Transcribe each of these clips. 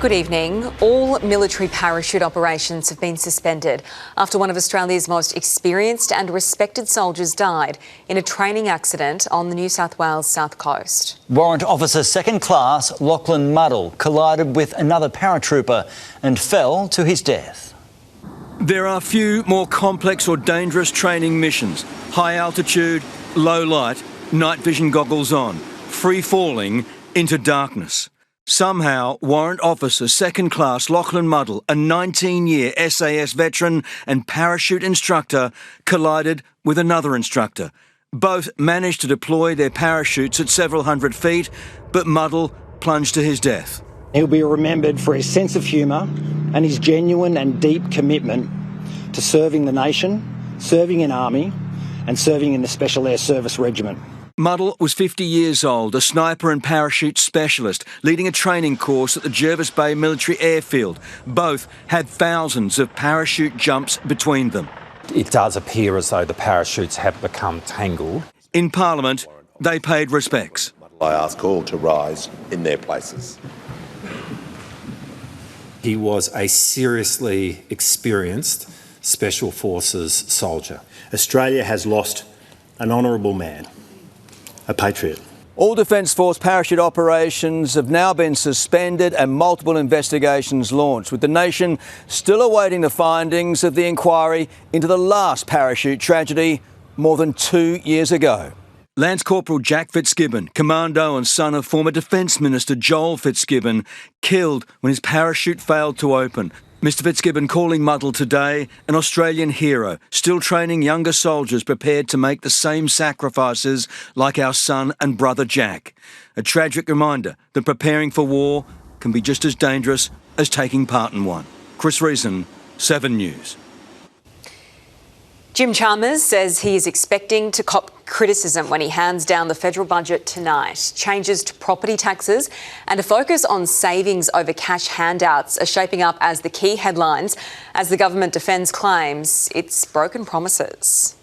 Good evening. All military parachute operations have been suspended after one of Australia's most experienced and respected soldiers died in a training accident on the New South Wales south coast. Warrant Officer Second Class Lachlan Muddle collided with another paratrooper and fell to his death. There are few more complex or dangerous training missions. High altitude, low light, night vision goggles on, free falling into darkness. Somehow, Warrant Officer Second Class Lachlan Muddle, a 19-year SAS veteran and parachute instructor, collided with another instructor. Both managed to deploy their parachutes at several hundred feet, but Muddle plunged to his death. He'll be remembered for his sense of humour and his genuine and deep commitment to serving the nation, serving in Army and serving in the Special Air Service Regiment. Muddle was 50 years old, a sniper and parachute specialist, leading a training course at the Jervis Bay military airfield. Both had thousands of parachute jumps between them. It does appear as though the parachutes have become tangled. In Parliament, they paid respects. I ask all to rise in their places. He was a seriously experienced Special Forces soldier. Australia has lost an honourable man, a patriot. All Defence Force parachute operations have now been suspended and multiple investigations launched, with the nation still awaiting the findings of the inquiry into the last parachute tragedy more than 2 years ago. Lance Corporal Jack Fitzgibbon, commando and son of former Defence Minister Joel Fitzgibbon, killed when his parachute failed to open. Mr Fitzgibbon calling Muddle today an Australian hero, still training younger soldiers prepared to make the same sacrifices like our son and brother Jack. A tragic reminder that preparing for war can be just as dangerous as taking part in one. Chris Reason, 7 News. Jim Chalmers says he is expecting to cop criticism when he hands down the federal budget tonight. Changes to property taxes and a focus on savings over cash handouts are shaping up as the key headlines as the government defends claims it's broken promises.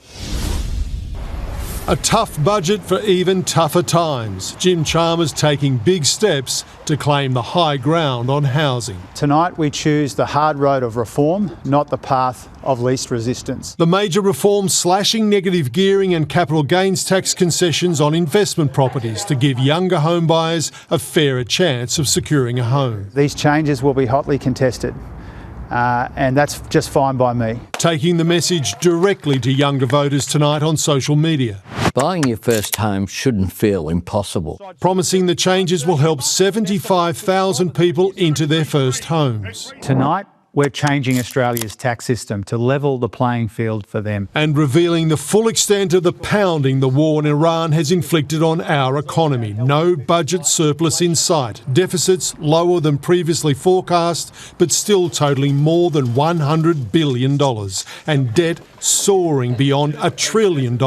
A tough budget for even tougher times. Jim Chalmers taking big steps to claim the high ground on housing. Tonight we choose the hard road of reform, not the path of least resistance. The major reforms slashing negative gearing and capital gains tax concessions on investment properties to give younger home buyers a fairer chance of securing a home. These changes will be hotly contested. And that's just fine by me. Taking the message directly to younger voters tonight on social media. Buying your first home shouldn't feel impossible. Promising the changes will help 75,000 people into their first homes. Tonight, we're changing Australia's tax system to level the playing field for them. And revealing the full extent of the pounding the war in Iran has inflicted on our economy. No budget surplus in sight. Deficits lower than previously forecast, but still totalling more than $100 billion. And debt soaring beyond $1 trillion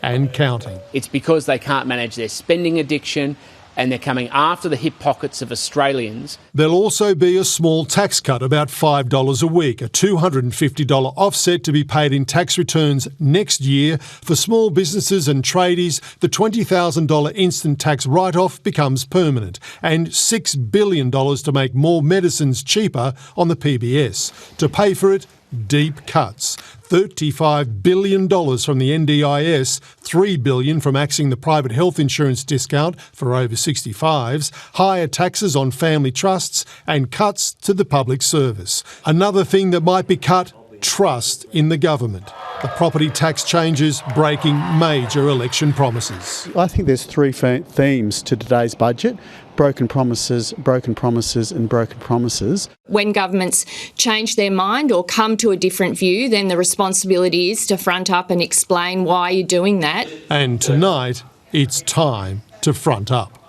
and counting. It's because they can't manage their spending addiction, and they're coming after the hip pockets of Australians. There'll also be a small tax cut, about $5 a week, a $250 offset to be paid in tax returns next year. For small businesses and tradies, the $20,000 instant tax write-off becomes permanent, and $6 billion to make more medicines cheaper on the PBS. To pay for it, deep cuts. $35 billion from the NDIS, $3 billion from axing the private health insurance discount for over 65s, higher taxes on family trusts and cuts to the public service. Another thing that might be cut, trust in the government. The property tax changes breaking major election promises. I think there's three themes to today's budget: broken promises, broken promises and broken promises. When governments change their mind or come to a different view, then the responsibility is to front up and explain why you're doing that. And tonight, it's time to front up.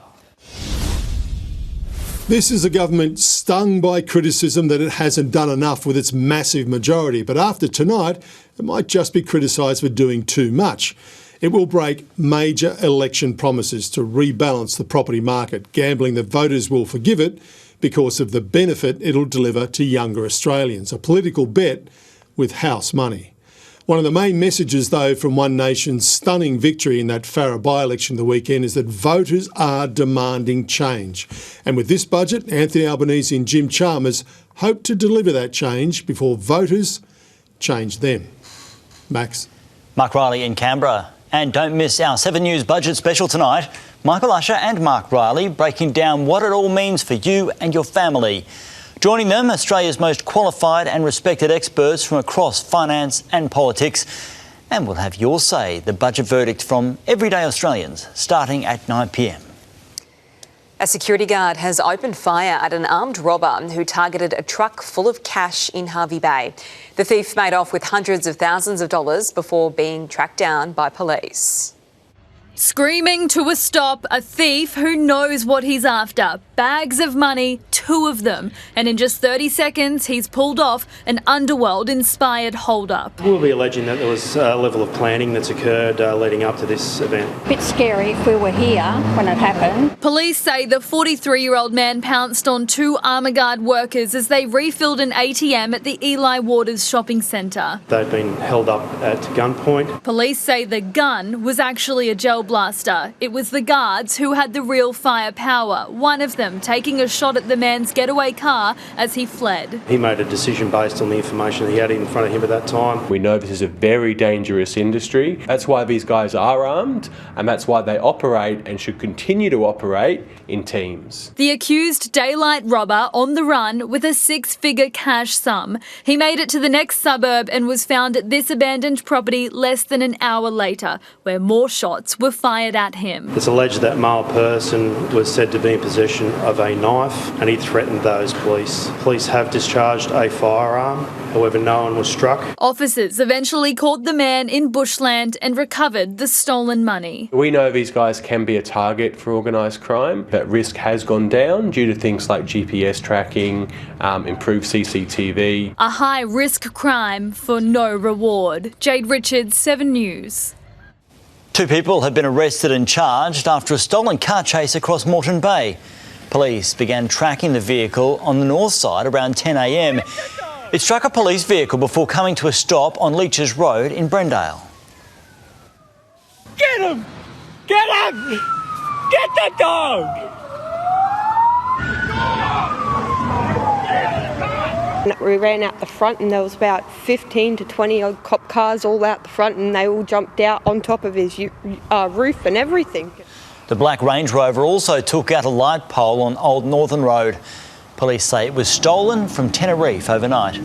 This is a government stung by criticism that it hasn't done enough with its massive majority. But after tonight, it might just be criticised for doing too much. It will break major election promises to rebalance the property market, gambling that voters will forgive it because of the benefit it'll deliver to younger Australians. A political bet with house money. One of the main messages, though, from One Nation's stunning victory in that Farrer by-election the weekend is that voters are demanding change. And with this budget, Anthony Albanese and Jim Chalmers hope to deliver that change before voters change them. Max. Mark Riley in Canberra. And don't miss our 7 News budget special tonight. Michael Usher and Mark Riley breaking down what it all means for you and your family. Joining them, Australia's most qualified and respected experts from across finance and politics. And we'll have your say, the budget verdict from everyday Australians, starting at 9 p.m. A security guard has opened fire at an armed robber who targeted a truck full of cash in Hervey Bay. The thief made off with hundreds of thousands of dollars before being tracked down by police. Screaming to a stop, a thief who knows what he's after. Bags of money, 2 of them. And in just 30 seconds, he's pulled off an underworld-inspired hold-up. We'll be alleging that there was a level of planning that's occurred leading up to this event. A bit scary if we were here when it happened. Police say the 43-year-old man pounced on 2 armour guard workers as they refilled an ATM at the Eli Waters shopping centre. They'd been held up at gunpoint. Police say the gun was actually a gel blaster. It was the guards who had the real firepower, one of them taking a shot at the man's getaway car as he fled. He made a decision based on the information that he had in front of him at that time. We know this is a very dangerous industry. That's why these guys are armed, and that's why they operate and should continue to operate in teams. The accused daylight robber on the run with a 6-figure cash sum. He made it to the next suburb and was found at this abandoned property less than an hour later, where more shots were fired at him. It's alleged that male person was said to be in possession of a knife and he threatened those police. Police have discharged a firearm, however no one was struck. Officers eventually caught the man in bushland and recovered the stolen money. We know these guys can be a target for organised crime. That risk has gone down due to things like GPS tracking, improved CCTV. A high-risk crime for no reward. Jade Richards, 7 News. 2 people have been arrested and charged after a stolen car chase across Moreton Bay. Police began tracking the vehicle on the north side around 10 a.m. It struck a police vehicle before coming to a stop on Leach's Road in Brendale. Get him! Get him! Get the dog! We ran out the front and there was about 15 to 20 odd cop cars all out the front and they all jumped out on top of his roof and everything. The black Range Rover also took out a light pole on Old Northern Road. Police say it was stolen from Tenerife overnight.